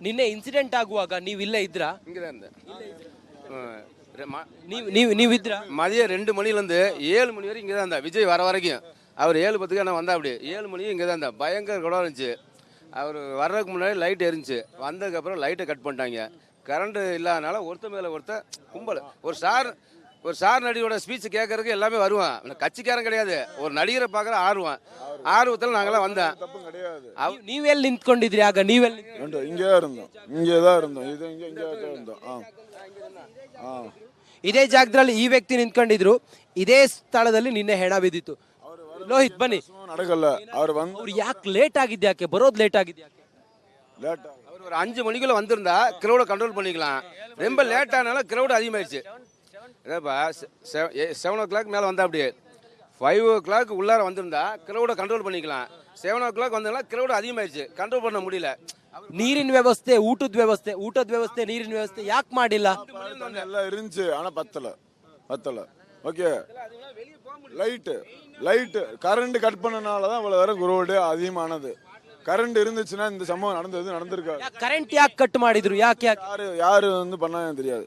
ನಿನ್ನೆ ಇನ್ಸಿಡೆಂಟ್ ಆಗುವಾಗ ನೀವು ಇಲ್ಲೇ ಇದ್ರಾ? இங்கே தான் ನೀವಿದ್ರ? மதியம் 2 மணிலேருந்து 7 மணி வரைக்கும் இங்கே தான் இருந்தா. விஜய் வர வரைக்கும் அவர் 7:10 ஆனால் வந்தா அப்படி 7 மணியும் இங்கே தான் இருந்தா. பயங்கர கூட இருந்துச்சு. அவர் வர்றதுக்கு முன்னாடி லைட் எரிஞ்சிச்சு. வந்ததுக்கப்புறம் லைட்டை கட் பண்ணிட்டாங்க. கரண்ட் இல்லாதனால ஒருத்த மேலே ஒருத்த கும்பல். ஒரு ஸ்டார் நடிகரோட ஸ்பீச் கேட்கறதுக்கு எல்லாமே வருவான். கட்சிக்காரன் கிடையாது, ஒரு நடிகரை பார்க்குற ஆர்வத்தில் நாங்களாம் வந்தேன். தப்பு கிடையாது. ನೀವೆಲ್ಲಿ ನಿಂತ್ಕೊಂಡಿದ್ರಿ ಆಗ? ನೀವೆಲ್ಲಿ? இங்கே தான் இருந்தோம். இங்கே இருந்தோம். ಇದೇ ಜಾಗದಲ್ಲಿ ಈ ವ್ಯಕ್ತಿ ನಿಂತ್ಕೊಂಡಿದ್ರು. ಇದೇ ಸ್ಥಳದಲ್ಲಿ ನಿನ್ನೆ ಹೆಣ ಬಿದ್ದಿತ್ತು. ಲೋಹಿತ್ ಬನ್ನಿ. நடக்கல. ಅವ್ರು ಯಾಕೆ ಲೇಟ್ ಆಗಿದ್ದು? ಯಾಕೆ ಬರೋದು ಲೇಟ್ ಆಗಿದ್ದು? ಯಾಕೆ அவர் ஒரு 5 மணிக்குள்ள வந்திருந்தா கிரௌடை கண்ட்ரோல் பண்ணிக்கலாம். ரொம்ப லேட் ஆனால கிரௌடு அதிகமாயிடுச்சு. ஏப்பா 7 o'clock மேலே வந்தா அப்படியே 5 o'clock உள்ளார வந்திருந்தா கிரௌடை கண்ட்ரோல் பண்ணிக்கலாம். 7 o'clock வந்ததுனால கிரௌடு அதிகமாயிடுச்சு, கண்ட்ரோல் பண்ண முடியல. ನೀರಿನ ವ್ಯವಸ್ಥೆ, ಊಟದ ವ್ಯವಸ್ಥೆ, ನೀರಿನ ವ್ಯವಸ್ಥೆ ಯಾಕೆ ಮಾಡಿಲ್ಲ? எல்லாம் இருந்துச்சு, ஆனா பத்தல. ஓகே, லைட் கரண்ட் கட் பண்ணனால தான் இவ்வளவு வர குரோடு அதிகமானது. கரண்ட் இருந்துச்சுன்னா இந்த சம்பவம் நடந்திருக்காது. கரண்ட் ಯಾಕೆ ಕಟ್ ಮಾಡಿದ್ರು? யாரு பண்ணாங்க தெரியாது.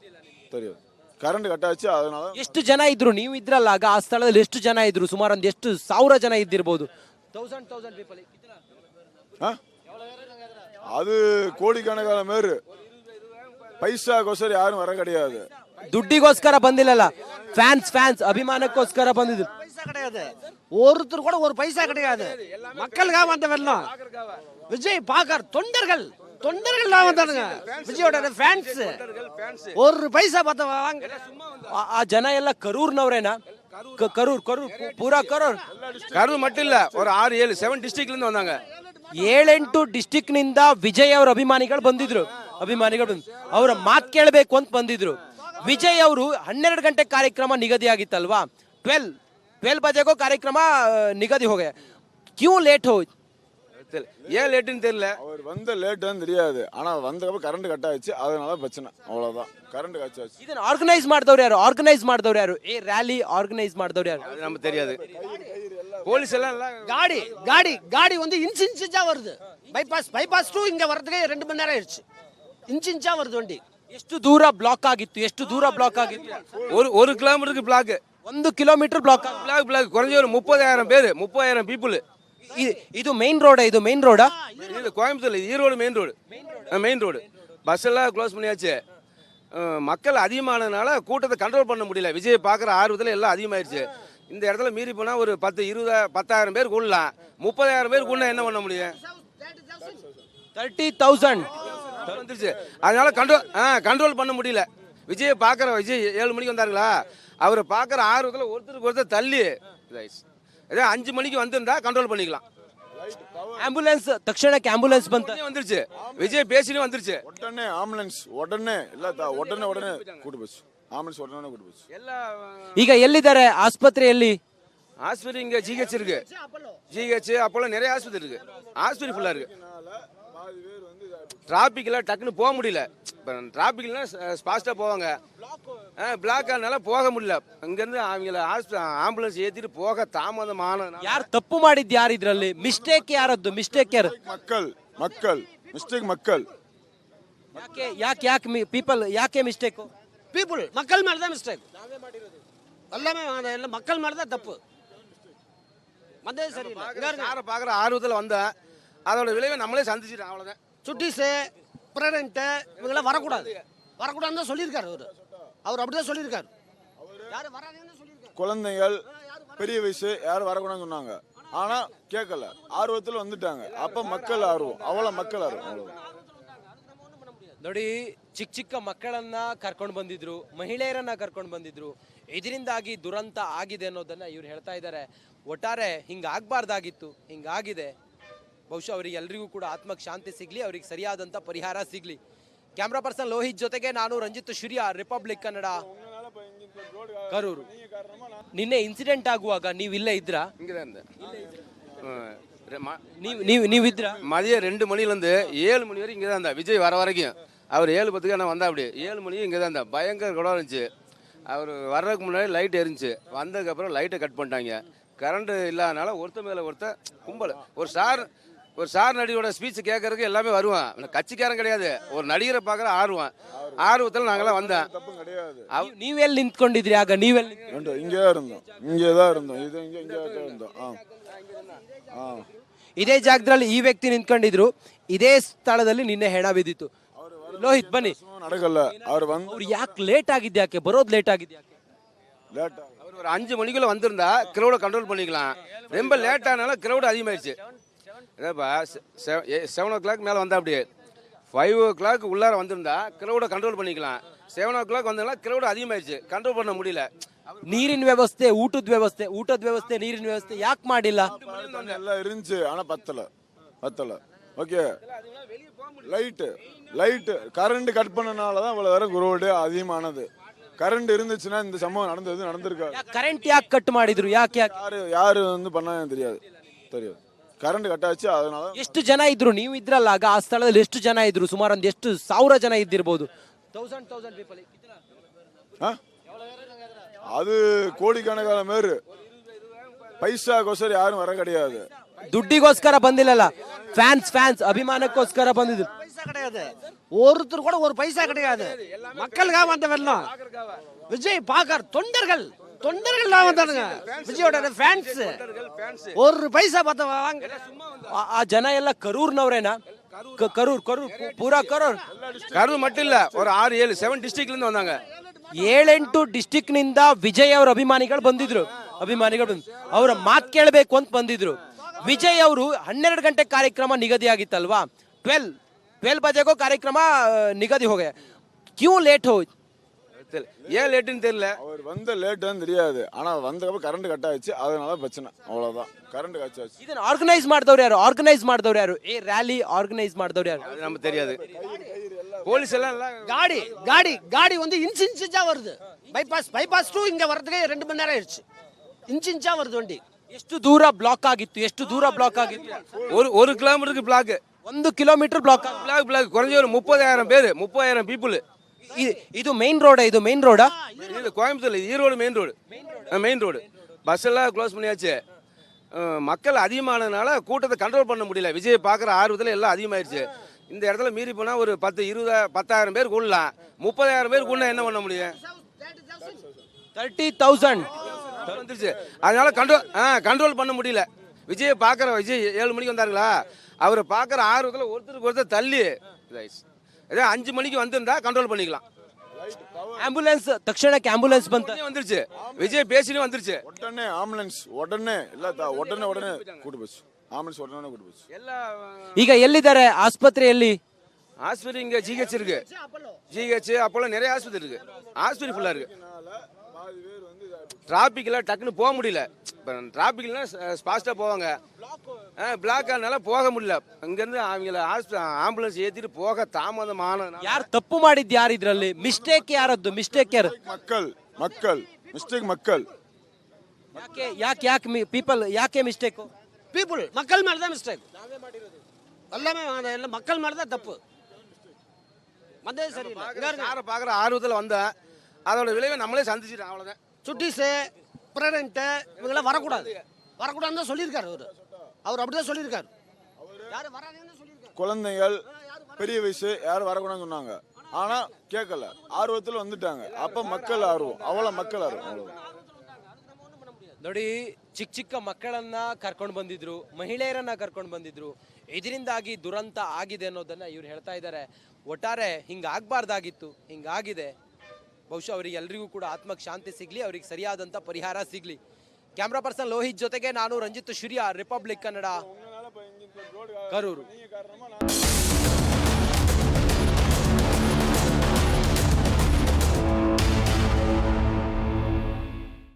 ಕರೆಂಟ್ ಕಟ್ ಆಚೆ. ಅದனால ಎಷ್ಟು ಜನ ಇದ್ರು? ನೀವು ಇದ್ರಲ್ಲ ಆಗ ಆ ಸ್ಥಳದಲ್ಲಿ ಎಷ್ಟು ಜನ ಇದ್ರು? ಸುಮಾರು ಒಂದು ಎಷ್ಟು ಸಾವಿರ ಜನ ಇದ್ದಿರಬಹುದು. 1000 people. அது கோடிக்கணக்கான பேர். ಪೈಸಾಗೋಸ್ಕರ ಯಾರು ವರ கிடையாது. ದುಡ್ಡಿಗೋಸ್ಕರ ಬಂದಿಲ್ಲಲ್ಲ, ಫ್ಯಾನ್ಸ್ ಅಭಿಮಾನಕ್ಕೋಸ್ಕರ ಬಂದಿದ್ರು. பைசா கிடையாது, ஒருத்தர் கூட ஒரு பைசா கிடையாது. மக்களுக்காக வந்த வெள்ளம். விஜய் பாக்கர் தொண்டர்கள் வந்தானுங்க. விஜயோட ಫ್ಯಾನ್ಸ್. ஒரு பைசா பத்த வாங்க. ಆ ಜನ ಎಲ್ಲ ಕರೂರ್ನವರೇನಾ? ಕರೂರ್ ಪೂರಾ கரூர் மட்டும் இல்ல, ஒரு 6-7 டிஸ்ட்ரிக்ட்ல இருந்து வந்தாங்க. 7-8 ಡಿಸ್ಟ್ರಿಕ್ಟ್ ನಿಂದ ವಿಜಯ್ ಅವರ ಅಭಿಮಾನಿಗಳು ಬಂದಿದ್ರು. ಅವರ ಮಾತು ಕೇಳಬೇಕು ಅಂತ ಬಂದಿದ್ರು. ವಿಜಯ್ ಅವರು 12 ಗಂಟೆ ಕಾರ್ಯಕ್ರಮ ನಿಗದಿ ಆಗಿತ್ತಲ್ವಾ? 12 ಬಜೆಗೋ ಕಾರ್ಯಕ್ರಮ ನಿಗದಿ ಹೋಗ. ಕ್ಯೂ ಲೇಟ್ ಹೋಯ್ತು? ஏன் லேட்டுன்னு தெரியல. அவர் வந்த லேட்டுன்னு தெரியாது, ஆனா வந்தப்ப கரண்ட் கட் ஆயிடுச்சு. அதனால பிரச்சனை, அவ்வளவுதான். கரண்ட் கட் ஆச்சு. ಇದನ್ನ ಆರ್ಗನೈಸ್ ಮಾಡಿದವರು ಯಾರು? ಈ ರ್ಯಾಲಿ ಆರ್ಗನೈಸ್ ಮಾಡಿದವರು ಯಾರು? அது நமக்கு தெரியாது. போலீஸ் எல்லாம் காடி வந்து இன்ச்சா வருது. பைபாஸ் டு இங்க வரதுக்கு 2 மணி நேரம் ஆயிடுச்சு. இன்ச்சா வருது வண்டி. ಎಷ್ಟು ದೂರ ಬ್ಲಾಕ್ ಆಗಿತ್ತು? ஒரு கிலோமீட்டருக்கு பிளாக். 1 kilometre block. குறைஞ்ச ஒரு 30,000 பீப்புள். ಇದು ಮೇನ್ ರೋಡ್. இது Coimbatore, Erode main road. Bus எல்லாம் க்ளோஸ் பண்ணியாச்சு. மக்கள் அதிகமானதுனால கூட்டத்தை கண்ட்ரோல் பண்ண முடியல. விஜய் பார்க்குற ஆர்வத்தில் எல்லாம் அதிகமாயிருச்சு. இந்த இடத்துல மீறி போனால் ஒரு 10,000 பேர் கூடலாம். 30,000 பேர் கூட என்ன பண்ண முடியும்? 30,000 வந்துருச்சு. அதனால கண்ட்ரோல் பண்ண முடியல. விஜய் 7 மணிக்கு வந்தாருங்களா, அவரை பார்க்குற ஆர்வத்தில் ஒருத்தர் தள்ளி 5 மணிக்கு வந்திருந்தா கண்ட்ரோல் பண்ணிக்கலாம். ಆಂಬುಲೆನ್ಸ್ ತಕ್ಷಣಕ್ಕೆ ಆಂಬುಲೆನ್ಸ್ வந்துருச்சு. விஜய் பேசினே வந்துருச்சு. உடனே ஆம்புலன்ஸ் உடனே கூட்டு போச்சு. ஆம்புலன்ஸ் உடனே கூட்டு போச்சு. ಈಗ ಎಲ್ಲಿದ್ದಾರೆ? ಆಸ್ಪತ್ರೆಯಲ್ಲಿ? ஆஸ்பத்திரி இங்க ஜிஹெச் இருக்கு. ஜிஹெச் அப்போல நிறைய ஆஸ்பத்திரி இருக்கு. ஆஸ்பத்திரி ஃபுல்லா இருக்கு. டிராபிக்ல டக்குன்னு போக முடியல. டிராபிக்ல ஃபாஸ்டா போவாங்க. பிளாக் ஆனால போக முடியல. அங்கிருந்து அவங்கள ஆம்புலன்ஸ் ஏத்திட்டு போக தாமதமான. ಯಾರು ತಪ್ಪು ಮಾಡಿದ್ದು? ಯಾರು ಇದರಲ್ಲಿ? ಮಿಸ್ಟೇಕ್ ಯಾರದ್ದು? மக்கள் ಯಾಕೆ ಪೀಪಲ್ ಯಾಕೆ ಮಿಸ್ಟೇಕ್? பீப்புள் மக்கள் மேல தான் மிஸ்டேக். எல்லாமே எல்லாம் மக்கள் மேல தான் தப்பு. வந்தது சரியில்லை. யாரை பார்க்குற ஆர்வத்தில் வந்தேன். அதோட விளைவை நம்மளே சந்திச்சிட்டோம். அவ்வளோதான். சுட்டிஸு பிரசிடென்ட்டு இவங்கெல்லாம் வரக்கூடாதுன்னு தான் சொல்லியிருக்காரு. அவர் அப்படிதான் சொல்லியிருக்காரு. யாரும் வராதுன்னு சொல்லியிருக்காரு. குழந்தைகள் பெரிய வயசு யாரும் வரக்கூடாதுன்னு சொன்னாங்க, ஆனா கேட்கல. ஆர்வத்தில் வந்துட்டாங்க. அப்ப மக்கள் ஆர்வம். ನೋಡಿ, ಚಿಕ್ಕ ಮಕ್ಕಳನ್ನ ಕರ್ಕೊಂಡು ಬಂದಿದ್ರು, ಮಹಿಳೆಯರನ್ನ ಕರ್ಕೊಂಡು ಬಂದಿದ್ರು. ಇದರಿಂದಾಗಿ ದುರಂತ ಆಗಿದೆ ಅನ್ನೋದನ್ನ ಇವ್ರು ಹೇಳ್ತಾ ಇದ್ದಾರೆ. ಒಟ್ಟಾರೆ ಹಿಂಗಾಗಬಾರ್ದಾಗಿತ್ತು, ಹಿಂಗಾಗಿದೆ. ಬಹುಶಃ ಅವರಿಗೆ ಎಲ್ರಿಗೂ ಕೂಡ ಆತ್ಮಕ್ಕೆ ಶಾಂತಿ ಸಿಗ್ಲಿ, ಅವರಿಗೆ ಸರಿಯಾದಂಥ ಪರಿಹಾರ ಸಿಗ್ಲಿ. ಕ್ಯಾಮ್ರಾ ಪರ್ಸನ್ ಲೋಹಿತ್ ಜೊತೆಗೆ ನಾನು ರಂಜಿತ್ ಶುರಿಯಾ, ರಿಪಬ್ಲಿಕ್ ಕನ್ನಡ, ಕರೂರು. ನಿನ್ನೆ ಇನ್ಸಿಡೆಂಟ್ ಆಗುವಾಗ ನೀವು ಇಲ್ಲೇ ಇದ್ರಾ? ನೀವಿದ್ರ? மதியம் 2 மணிலேருந்து 7 மணி வரைக்கும் இங்கே தான் இருந்தா. விஜய் வர வரைக்கும் அவர் 7:10 ஆனால் வந்தா அப்படி 7 மணியும் இங்கே தான் இருந்தா. பயங்கர கூட இருந்துச்சு. அவர் வர்றதுக்கு முன்னாடி லைட் எரிஞ்சிச்சு. வந்ததுக்கப்புறம் லைட்டை கட் பண்ணிட்டாங்க. கரண்ட் இல்லாதனால ஒருத்த மேலே ஒருத்த கும்பல். ஒரு சார் நடிகரோட ஸ்பீச் கேட்கறதுக்கு எல்லாமே வருவான். கட்சிக்காரன் கிடையாது, ஒரு நடிகரை பார்க்குற ஆர்வத்தில் நாங்களாம் வந்தோம். தப்பும் கிடையாது. ನೀವೆಲ್ಲಿ ನಿಂತ್ಕೊಂಡಿದ್ರಿ ಆಗ? ನೀವೆಲ್ಲಿ இங்கே தான் இருந்தோம் ಇದು இங்கே தான் இருந்தோம். ಇದೇ ಜಾಗದಲ್ಲಿ ಈ ವ್ಯಕ್ತಿ ನಿಂತ್ಕೊಂಡಿದ್ರು. ಇದೇ ಸ್ಥಳದಲ್ಲಿ ನಿನ್ನೆ ಹೆಣ ಬಿದ್ದಿತ್ತು. ಲೋಹಿತ್ ಬನ್ನಿ. நடக்கல. அவர் ಅವ್ರು ಯಾಕೆ ಲೇಟ್ ಆಗಿದ್ದು? ಯಾಕೆ ಬರೋದು ಲೇಟ್ ಆಗಿದ್ದು? ಯಾಕೆ லேட் அவர் ஒரு 5 மணிக்குள்ள வந்திருந்தா கிரௌடை கண்ட்ரோல் பண்ணிக்கலாம். ரொம்ப லேட் ஆனால கிரௌடு அதிகமாயிடுச்சு. ஏப்பா 7 o'clock மேலே வந்தா அப்படியே 5 o'clock உள்ளார வந்திருந்தா கிரௌடை கண்ட்ரோல் பண்ணிக்கலாம். 7 o'clock வந்ததுனால கிரௌடு அதிகமாயிடுச்சு, கண்ட்ரோல் பண்ண முடியல. ನೀರಿನ ವ್ಯವಸ್ಥೆ, ಊಟದ ವ್ಯವಸ್ಥೆ, ನೀರಿನ ವ್ಯವಸ್ಥೆ ಯಾಕೆ ಮಾಡಿಲ್ಲ? எல்லாம் இருந்துச்சு, ஆனா பத்தல. ஓகே, லைட்டு கரண்ட் கட் பண்ணனால தான் இவ்வளவு வேற குரோடு அதிகமானது. கரண்ட் இருந்துச்சுன்னா இந்த சம்பவம் நடந்திருக்காது. ಕರೆಂಟ್ ಯಾಕೆ ಕಟ್ ಮಾಡಿದ್ರು? ಯಾಕೆ யாரு பண்ணாங்க தெரியாது. ಕರೆಂಟ್ ಕಟ್ ಆச்சு, அதனால. ಎಷ್ಟು ಜನ ಇದ್ರು? ನೀವು ಇದ್ರಲ್ಲ ಆಗ ಆ ಸ್ಥಳದಲ್ಲಿ ಎಷ್ಟು ಜನ ಇದ್ರು? ಸುಮಾರು ಒಂದು ಎಷ್ಟು 1000 ಜನ ಇದ್ದಿರಬಹುದು. 1000 people. அது கோடிக்கணக்கான பேர். ಪೈಸಾಗೋಸ್ಕರ யாரும் வர கிடையாது. ದುಡ್ಡಿಗೋಸ್ಕರ ಬಂದಿಲ್ಲಲ್ಲ, ಫ್ಯಾನ್ಸ್ ಅಭಿಮಾನಕ್ಕೋಸ್ಕರ ಬಂದಿದ್ರು. பைசா கிடையாது, ஒருத்தர் கூட ஒரு பைசா கிடையாது. மக்களுக்காக வந்த வெள்ளம். விஜய் பாக்கர் தொண்டர்கள் வந்தானுங்க. விஜயோட ஃபேன்ஸ். ஒரு பைசா பத்த வாங்க. ಆ ಜನ ಎಲ್ಲ ಕರೂರ್ನವ್ರೇನಾ? ಕರೂರ್ ಪೂರಾ கரூர் மட்டும் இல்ல, ஒரு 6-7 டிஸ்ட்ரிக்ட்ல இருந்து வந்தாங்க. 7-8 ಡಿಸ್ಟ್ರಿಕ್ಟ್ ನಿಂದ ವಿಜಯ್ ಅವರ ಅಭಿಮಾನಿಗಳು ಬಂದಿದ್ರು. ಅವರ ಮಾತು ಕೇಳಬೇಕು ಅಂತ ಬಂದಿದ್ರು. ವಿಜಯ್ ಅವರು 12 ಗಂಟೆ ಕಾರ್ಯಕ್ರಮ ನಿಗದಿ ಆಗಿತ್ತಲ್ವಾ? 12 ಬಜೆಗೋ ಕಾರ್ಯಕ್ರಮ ನಿಗದಿ ಹೋಗ. ಕ್ಯೂ ಲೇಟ್ ಹೋಯ್ತು? ஏன் லேட்டுன்னு தெரியல. அவர் வந்த லேட்டுன்னு தெரியாது, ஆனா வந்தப்ப கரண்ட் கட் ஆயிடுச்சு, அதனால பிரச்சனை. அவ்வளவுதான், கரண்ட் கட் ஆச்சு. ಇದನ್ನ ಆರ್ಗನೈಸ್ ಮಾಡಿದವ್ರು ಯಾರು? ಈ ರ್ಯಾಲಿ ಆರ್ಗನೈಸ್ ಮಾಡಿದವ್ರು ಯಾರು? அது நமக்கு தெரியாது. போலீஸ் எல்லாம் காடி வந்து இன்ச்சா வருது. பைபாஸ் டூ இங்க வரதுக்கு 2 மணி நேரம் ஆயிடுச்சு. இன்ச்சா வருது வண்டி. ಎಷ್ಟು ದೂರ ಬ್ಲಾಕ್ ಆಗಿತ್ತು? 1 கிலோமீட்டருக்கு பிளாக். 1 kilometre block. குறைஞ்ச ஒரு 30,000 பேர், 30,000 பீப்புள். ಇದು ಮೇನ್ ರೋಡಾ? இது Coimbatore, Erode main road. Bus எல்லாம் க்ளோஸ் பண்ணியாச்சு. மக்கள் அதிகமானதுனால கூட்டத்தை கண்ட்ரோல் பண்ண முடியல. விஜய் பார்க்குற ஆர்வத்தில் எல்லாம் அதிகமாயிருச்சு. இந்த இடத்துல மீறி போனால் ஒரு 10,000 பேர் கூடலாம். 30,000 பேர் கூட என்ன பண்ண முடியும்? 30,000 வந்துருச்சு. அதனால கண்ட்ரோல் பண்ண முடியல. விஜய் 7 மணிக்கு வந்தாருங்களா, அவரை பார்க்குற ஆர்வத்தில் ஒருத்தருக்கு தள்ளி இதாயிடுச்சு. 5 மணிக்கு வந்திருந்தா கண்ட்ரோல் பண்ணிக்கலாம். ಆಂಬುಲೆನ್ಸ್ ತಕ್ಷಣಕ್ಕೆ ಆಂಬುಲೆನ್ಸ್ வந்துருச்சு. விஜய் பேசினே வந்துருச்சு. உடனே ஆம்புலன்ஸ் உடனே கூட்டு போச்சு. ஆம்புலன்ஸ் உடனே கூட்டு போச்சு. ಈಗ ಎಲ್ಲಿದ್ದಾರೆ? ಆಸ್ಪತ್ರೆಯಲ್ಲಿ? ஆஸ்பத்திரி இங்க ஜிஹெச் இருக்கு. ஜிஹெச் அப்போல நிறைய ஆஸ்பத்திரி இருக்கு. ஆஸ்பத்திரி ஃபுல்லா இருக்கு. டிராபிக்ல டக்குன்னு போக முடியல. டிராபிக்ல ஃபாஸ்டா போவாங்க. பிளாக் ஆனால போக முடியல. அங்கிருந்து அவங்கள ஆம்புலன்ஸ் ஏத்திட்டு போக தாமதமான. ಯಾರು ತಪ್ಪು ಮಾಡಿದ್ದು? ಯಾರು ಇದರಲ್ಲಿ? ಮಿಸ್ಟೇಕ್ ಯಾರದ್ದು? மக்கள் மிஸ்டேக். மக்கள் ಯಾಕೆ ಪೀಪಲ್ ಯಾಕೆ ಮಿಸ್ಟೇಕ್? பீப்புள் மக்கள் மேல தான் மிஸ்டேக். எல்லாமே எல்லாம் மக்கள் மேல தான் தப்பு. வந்தது சரியில்லை. யாரை பார்க்குற ஆர்வத்தில் வந்தேன், அதோட விளைவை நம்மளே சந்திச்சிட்டோம். அவ்வளோதான். சுட்டிஸு பிரசிடென்ட்டு இவங்கெல்லாம் வரக்கூடாதுன்னு தான் சொல்லியிருக்காரு. அவர் அப்படிதான் சொல்லியிருக்காரு. யாரும் வராதுன்னு சொல்லியிருக்காரு. குழந்தைகள், பெரிய வயசு யாரும் வரக்கூடாதுன்னு சொன்னாங்க, ஆனா கேட்கல. ஆர்வத்தில் வந்துட்டாங்க. அப்ப மக்கள் ஆர்வம், அவ்வளவுதான். ನೋಡಿ, ಚಿಕ್ಕ ಮಕ್ಕಳನ್ನ ಕರ್ಕೊಂಡು ಬಂದಿದ್ರು, ಮಹಿಳೆಯರನ್ನ ಕರ್ಕೊಂಡು ಬಂದಿದ್ರು. ಇದರಿಂದಾಗಿ ದುರಂತ ಆಗಿದೆ ಅನ್ನೋದನ್ನ ಇವ್ರು ಹೇಳ್ತಾ ಇದ್ದಾರೆ. ಒಟ್ಟಾರೆ ಹಿಂಗಾಗಬಾರ್ದಾಗಿತ್ತು, ಹಿಂಗಾಗಿದೆ. ಬಹುಶಃ ಅವರಿಗೆ ಎಲ್ರಿಗೂ ಕೂಡ ಆತ್ಮಕ್ಕೆ ಶಾಂತಿ ಸಿಗ್ಲಿ, ಅವರಿಗೆ ಸರಿಯಾದಂಥ ಪರಿಹಾರ ಸಿಗ್ಲಿ. ಕ್ಯಾಮ್ರಾ ಪರ್ಸನ್ ಲೋಹಿತ್ ಜೊತೆಗೆ ನಾನು ರಂಜಿತ್ ಶುರಿಯಾ, ರಿಪಬ್ಲಿಕ್ ಕನ್ನಡ, ಕರೂರು.